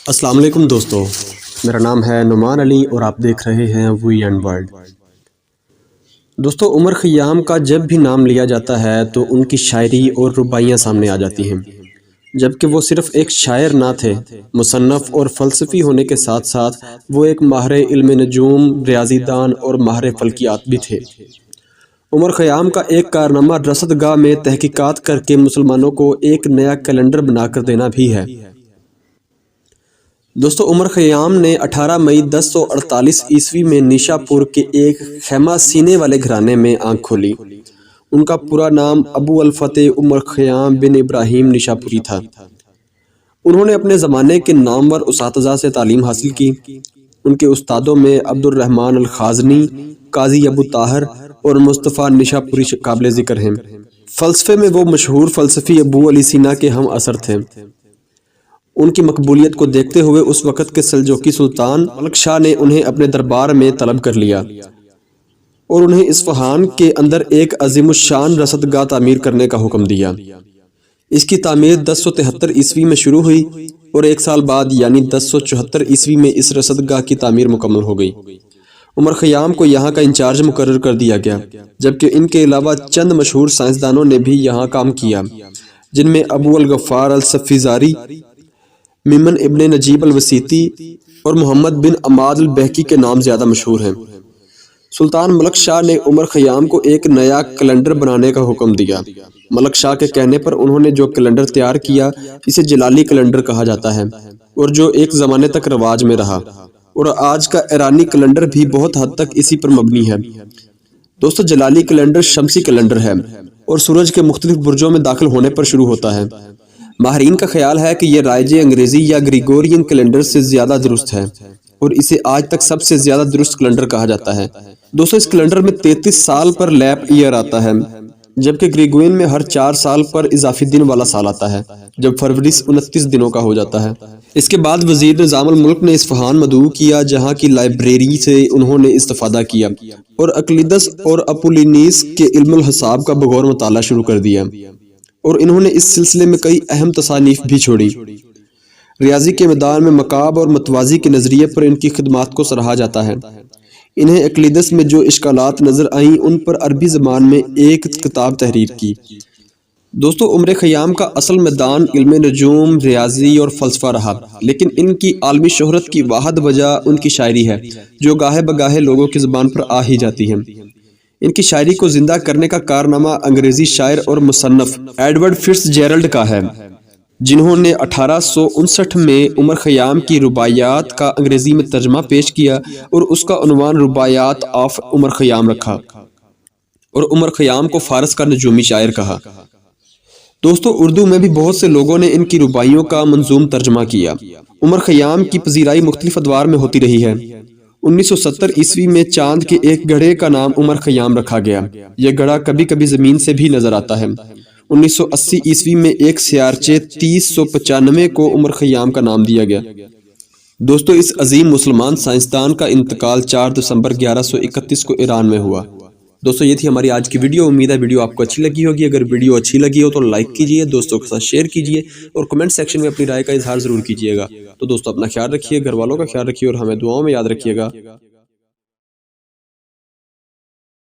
السلام علیکم دوستو، میرا نام ہے نعمان علی اور آپ دیکھ رہے ہیں وی اینڈ ورلڈ۔ دوستو، عمر خیام کا جب بھی نام لیا جاتا ہے تو ان کی شاعری اور رباعیاں سامنے آ جاتی ہیں، جبکہ وہ صرف ایک شاعر نہ تھے، مصنف اور فلسفی ہونے کے ساتھ ساتھ وہ ایک ماہر علم نجوم، ریاضی دان اور ماہر فلکیات بھی تھے۔ عمر خیام کا ایک کارنامہ رصد گاہ میں تحقیقات کر کے مسلمانوں کو ایک نیا کیلنڈر بنا کر دینا بھی ہے۔ دوستو، عمر خیام نے 18 مئی 1048 عیسوی میں نیشا پور کے ایک خیمہ سینے والے گھرانے میں آنکھ کھولی۔ ان کا پورا نام ابو الفتح عمر خیام بن ابراہیم نیشا پوری تھا۔ انہوں نے اپنے زمانے کے نامور اساتذہ سے تعلیم حاصل کی۔ ان کے استادوں میں عبد الرحمن الخازنی، قاضی ابو طاہر اور مصطفیٰ نیشا پوری قابل ذکر ہیں۔ فلسفے میں وہ مشہور فلسفی ابو علی سینا کے ہم عصر تھے۔ ان کی مقبولیت کو دیکھتے ہوئے اس وقت کے سلجوقی سلطان ملک شاہ نے انہیں اپنے دربار میں طلب کر لیا اور انہیں اصفہان کے اندر ایک عظیم الشان رصد گاہ تعمیر کرنے کا حکم دیا۔ اس کی تعمیر 1073 عیسوی میں شروع ہوئی اور ایک سال بعد یعنی 1074 عیسوی میں اس رصد گاہ کی تعمیر مکمل ہو گئی۔ عمر خیام کو یہاں کا انچارج مقرر کر دیا گیا، جبکہ ان کے علاوہ چند مشہور سائنسدانوں نے بھی یہاں کام کیا، جن میں ابو الغفار السفیزاری، میمن ابن نجیب الوسیطی اور محمد بن عماد البحقی کے نام زیادہ مشہور ہیں۔ سلطان ملک شاہ نے عمر خیام کو ایک نیا کیلنڈر بنانے کا حکم دیا۔ ملک شاہ کے کہنے پر انہوں نے جو کیلنڈر تیار کیا اسے جلالی کیلنڈر کہا جاتا ہے، اور جو ایک زمانے تک رواج میں رہا، اور آج کا ایرانی کیلنڈر بھی بہت حد تک اسی پر مبنی ہے۔ دوستو، جلالی کیلنڈر شمسی کیلنڈر ہے اور سورج کے مختلف برجوں میں داخل ہونے پر شروع ہوتا ہے۔ ماہرین کا خیال ہے کہ یہ رائج انگریزی یا گریگورین کیلنڈر سے زیادہ درست ہے اور اسے آج تک سب سے زیادہ درست کیلنڈر کہا جاتا ہے۔ دوستو، اس کیلنڈر میں 33 سال پر لیپ ایئر آتا ہے، جبکہ گریگورین میں ہر 4 سال پر اضافی دن والا سال آتا ہے، جب فروری 29 دنوں کا ہو جاتا ہے۔ اس کے بعد وزیر نظام الملک نے اصفہان مدعو کیا، جہاں کی لائبریری سے انہوں نے استفادہ کیا اور اقلیدس اور اپولینیس کے علم الحساب کا بغور مطالعہ شروع کر دیا، اور انہوں نے اس سلسلے میں کئی اہم تصانیف بھی چھوڑی۔ ریاضی کے میدان میں مکعب اور متوازی کے نظریے پر ان کی خدمات کو سراہا جاتا ہے۔ انہیں اقلیدس میں جو اشکالات نظر آئیں ان پر عربی زبان میں ایک کتاب تحریر کی۔ دوستو، عمر خیام کا اصل میدان علم نجوم، ریاضی اور فلسفہ رہا، لیکن ان کی عالمی شہرت کی واحد وجہ ان کی شاعری ہے، جو گاہے بگاہے لوگوں کی زبان پر آ ہی جاتی ہے۔ ان کی شاعری کو زندہ کرنے کا کارنامہ انگریزی شاعر اور مصنف ایڈورڈ فٹز جیرلڈ کا ہے، جنہوں نے 1859 میں عمر خیام کی رباعیات کا انگریزی میں ترجمہ پیش کیا اور اس کا عنوان رباعیات آف عمر خیام رکھا، اور عمر خیام کو فارس کا نجومی شاعر کہا۔ دوستو، اردو میں بھی بہت سے لوگوں نے ان کی رباعیوں کا منظوم ترجمہ کیا۔ عمر خیام کی پذیرائی مختلف ادوار میں ہوتی رہی ہے۔ 1970 عیسوی میں چاند کے ایک گڑھے کا نام عمر خیام رکھا گیا۔ یہ گڑھا کبھی کبھی زمین سے بھی نظر آتا ہے۔ 1980 عیسوی میں ایک سیارچے 3095 کو عمر خیام کا نام دیا گیا۔ دوستو، اس عظیم مسلمان سائنسدان کا انتقال 4 دسمبر 1131 کو ایران میں ہوا۔ دوستو، یہ تھی ہماری آج کی ویڈیو۔ امید ہے ویڈیو آپ کو اچھی لگی ہوگی۔ اگر ویڈیو اچھی لگی ہو تو لائک کیجئے، دوستوں کے ساتھ شیئر کیجئے اور کمنٹ سیکشن میں اپنی رائے کا اظہار ضرور کیجئے گا۔ تو دوستو، اپنا خیال رکھیے، گھر والوں کا خیال رکھیے اور ہمیں دعاؤں میں یاد رکھیے گا۔